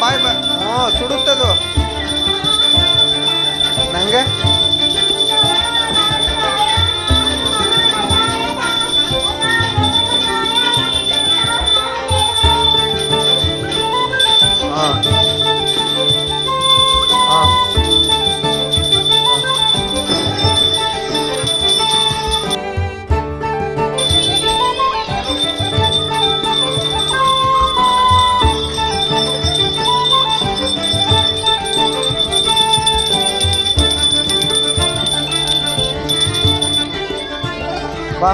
ಬಾಯ್ ಬಾಯ್. ಸುಡುತ್ತದು ನಂಗೆ. ಹಾಂ ಹಾಂ ಬಾ.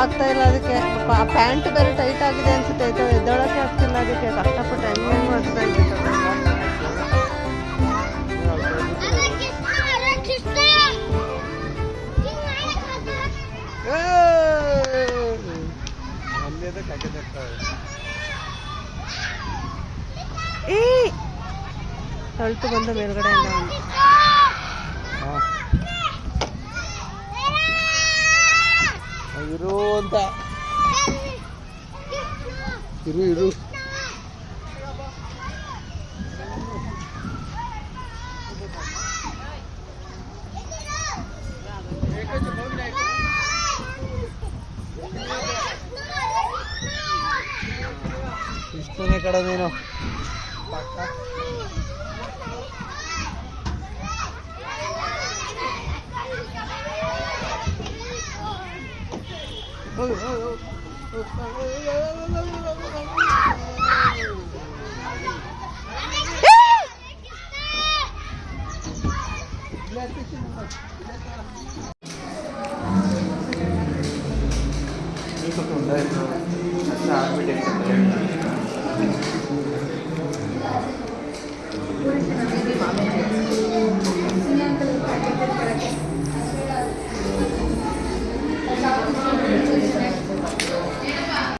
ಆಗ್ತಾ ಇಲ್ಲ ಅದಕ್ಕೆ. ಪ್ಯಾಂಟ್ ಬೇರೆ ಟೈಟ್ ಆಗಿದೆ ಅನ್ಸುತ್ತೆ. ಎದ್ದೊಳಕ್ಕೆ ಆಗ್ತಿಲ್ಲ ಅದಕ್ಕೆ. ಕಷ್ಟಪಟ್ಟು ಹೆಂಗೆ ಮಾಡ್ತಾ ಇದ್ದೆ. ತಳ್ತು ಬಂದ ಮೇಲ್ಗಡೆಯಿಂದ ಇರು ಅಂತ ಇರು. ಇಷ್ಟನೇ ಕಡೆ ನೀನು.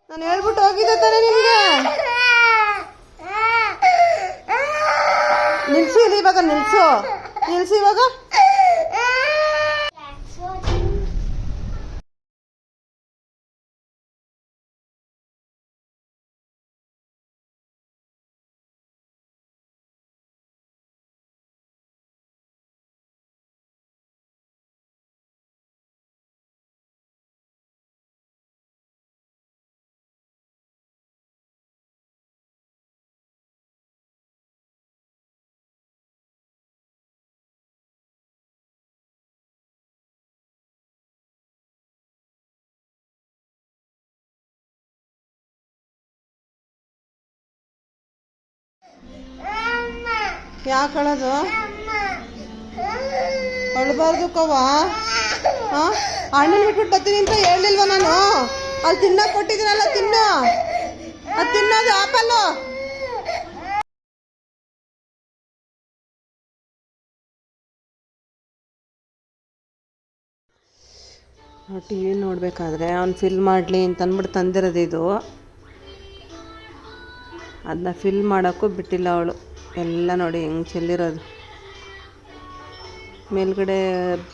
ನಾನು ಹೇಳ್ಬಿಟ್ಟು ಹೋಗಿದ್ದೆ ತಾನೆ ನಿಮ್ಗೆ. ನಿಲ್ಸು ಇಲ್ಲಿ ಇವಾಗ. ನಿಲ್ಸು ಇವಾಗ. ಯಾಕೆ ಅಳೋದು? ಅಳಬಾರ್ದು ಕವ್ವ. ಹಣ್ಣನ್ನು ಬಿಟ್ಬಿಟ್ಟು ಬರ್ತೀನಿ ಅಂತ ಹೇಳಿಲ್ವ ನಾನು? ಅಲ್ಲಿ ತಿನ್ನೋಕೆ ಕೊಟ್ಟಿದ್ದೀನಲ್ಲ, ತಿನ್ನು. ಅದು ತಿನ್ನೋದು ಆಪಲ್ಲು. ಟಿ ವಿ ನೋಡಬೇಕಾದ್ರೆ ಅವ್ನು ಫಿಲ್ ಮಾಡಲಿ ಅಂತ ಅಂದ್ಬಿಟ್ಟು ತಂದಿರೋದು ಇದು. ಅದನ್ನ ಫಿಲ್ ಮಾಡೋಕ್ಕೂ ಬಿಟ್ಟಿಲ್ಲ ಅವಳು. ಎಲ್ಲ ನೋಡಿ ಹೆಂಗೆ ಚೆಲ್ಲಿರೋದು. ಮೇಲ್ಗಡೆ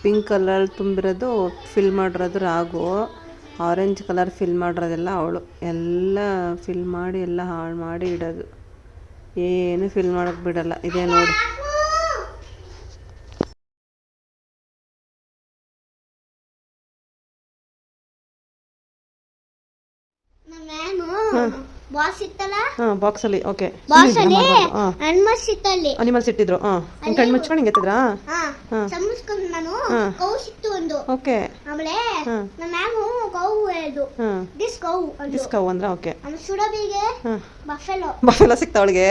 ಪಿಂಕ್ ಕಲರ್ ತುಂಬಿರೋದು ಫಿಲ್ ಮಾಡಿರೋದು ರಾಗು. ಆರೆಂಜ್ ಕಲರ್ ಫಿಲ್ ಮಾಡಿರೋದೆಲ್ಲ ಅವಳು. ಎಲ್ಲ ಫಿಲ್ ಮಾಡಿ ಎಲ್ಲ ಹಾಳು ಮಾಡಿ ಇಡೋದು. ಏನು ಫಿಲ್ ಮಾಡೋಕ್ಕೆ ಬಿಡಲ್ಲ. ಇದೇ ನೋಡಿ. ಬಾಸ್ ಇತ್ತಲ್ಲ ಹಾಂ ಬಾಕ್ಸಲ್ಲಿ ಓಕೆ ಬಾಸ್ ಅಲ್ಲಿ ಹಾಂ ಅನಿಮಲ್ಸ್ ಇತ್ತಲ್ಲಿ ಅನಿಮಲ್ಸ್ ಇಟ್ಟಿದ್ರು ಹಾಂ ಹಿಂಗೆ ಕಣ್ಣು ಮುಚ್ಕೊಂಡು ಹಿಂಗೆ ಎತ್ತಿದ್ರಾ ಹಾ ಹಾ. ಸಮಸ್ಕೊಂಡು ನಾನು ಹಾ. ಕೌ ಸಿಕ್ತು ಒಂದು ಓಕೆ ಆಮೇಲೆ ಹಾ. ನಮ್ಮ ಮ್ಯಾಮು ಕೌ ಹೇಳ್ದು ಹಾಂ ದಿಸ್ ಕೌ ಅದು ಡಿಸ್ಕವ್ ಅಂದ್ರೆ ಓಕೆ ಆಮೇಲೆ ಸುಡಬಿಗೆ ಹಾಂ ಬಫೆಲೋ ಬಫೆಲ್ಲ ಸಿಕ್ತಾ ಅವಳಿಗೆ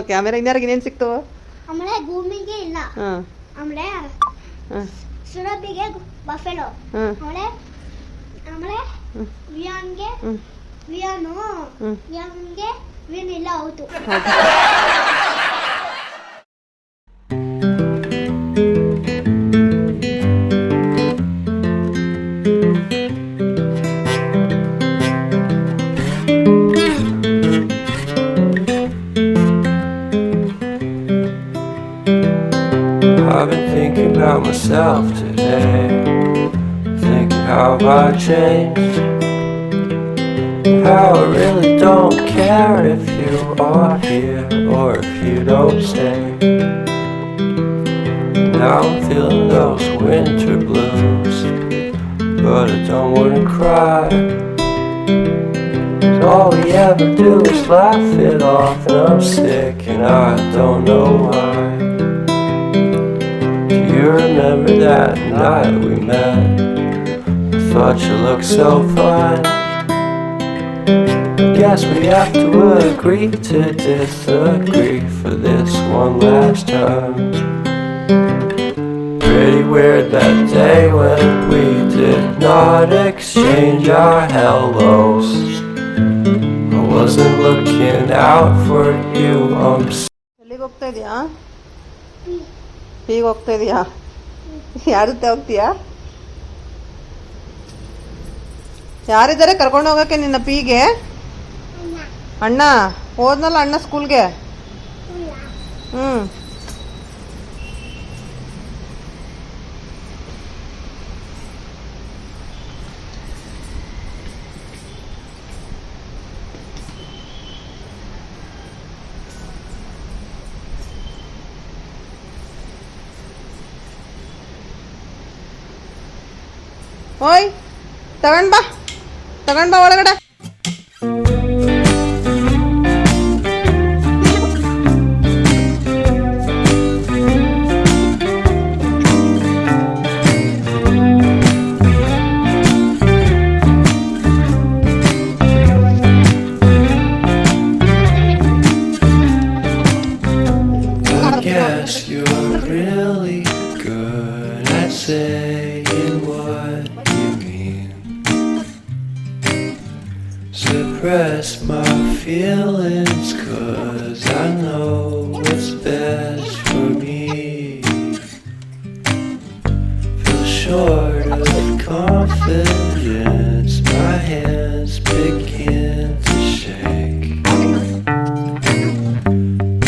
ಓಕೆ ಆಮೇಲೆ ಇನ್ಯಾರಿಗೆ ಇನ್ನೇನು ಸಿಕ್ತು ಆಮೇಲೆ ಗೂಮಿಗೆ ಇಲ್ಲ ಹಾಂ ಆಮೇಲೆ ಹಾಂ ಸುಡಬಿಗೆ ಬಫೆಲೋ ಹಾಂ ಆಮೇಲೆ ಆಮೇಲೆ ವಿಯಾನ್ಗೆ ಹ್ಞೂ ವಿಯಾನು ಹ್ಞೂ ವಿಯಾನ್ಗೆ ವಿನ್ ಇಲ್ಲ ಹೌದು I've been thinking about myself today, thinking how I changed, how I really don't care if you are here or if you don't stay. Now I'm feeling those winter blues, but I don't wanna cry. All we ever do is laugh it off, and I'm sick and I don't know why. You remember that night we met? I thought you looked so fine. Guess we have to agree to disagree for this one last time. Pretty weird that day when we did not exchange our hellos. I wasn't looking out for you, I'm ಎಲ್ಲಿಗೆ ಹೋಗ್ತಾ ಇದೀಯಾ ಈಗ ಹೋಗ್ತಾ ಇದೀಯಾ ಯಾರ ಜೊತೆ ಹೋಗ್ತೀಯಾ ಯಾರಿದ್ದಾರೆ ಕರ್ಕೊಂಡು ಹೋಗಕ್ಕೆ ನಿನ್ನ ಪೀಗೆ ಅಣ್ಣ ಹೋದ್ನಲ್ಲ ಅಣ್ಣ ಸ್ಕೂಲ್ಗೆ ಹ್ಞೂ ಓಯ್ ತಗೊಂಡ್ ಬಾ ಒಳಗಡೆ I guess you're really good at saying what you mean. Suppress my feelings, 'cause I know what's best for me. Feel short of confidence, my hands begin to shake.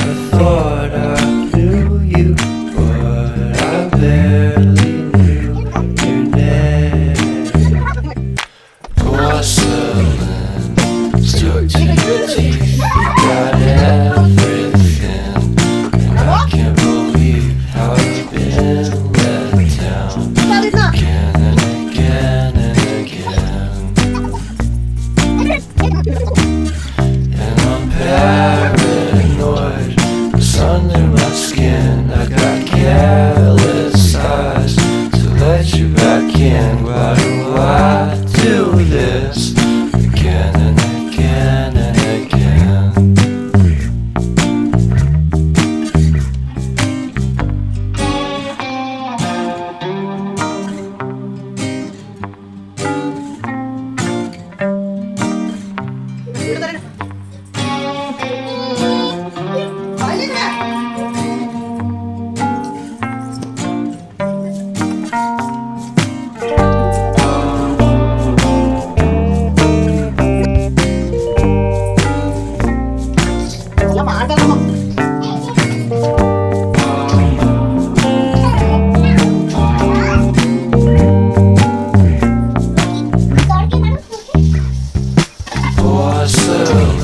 I thought I knew you, but I barely knew your name. Porcelain stuck to your teeth, you got everything, and I can't believe how I've been let down again and again and again. And I'm paranoid, it's under my skin. I got careless eyes to let you back in. Why do I do this again and again and again? Porcelain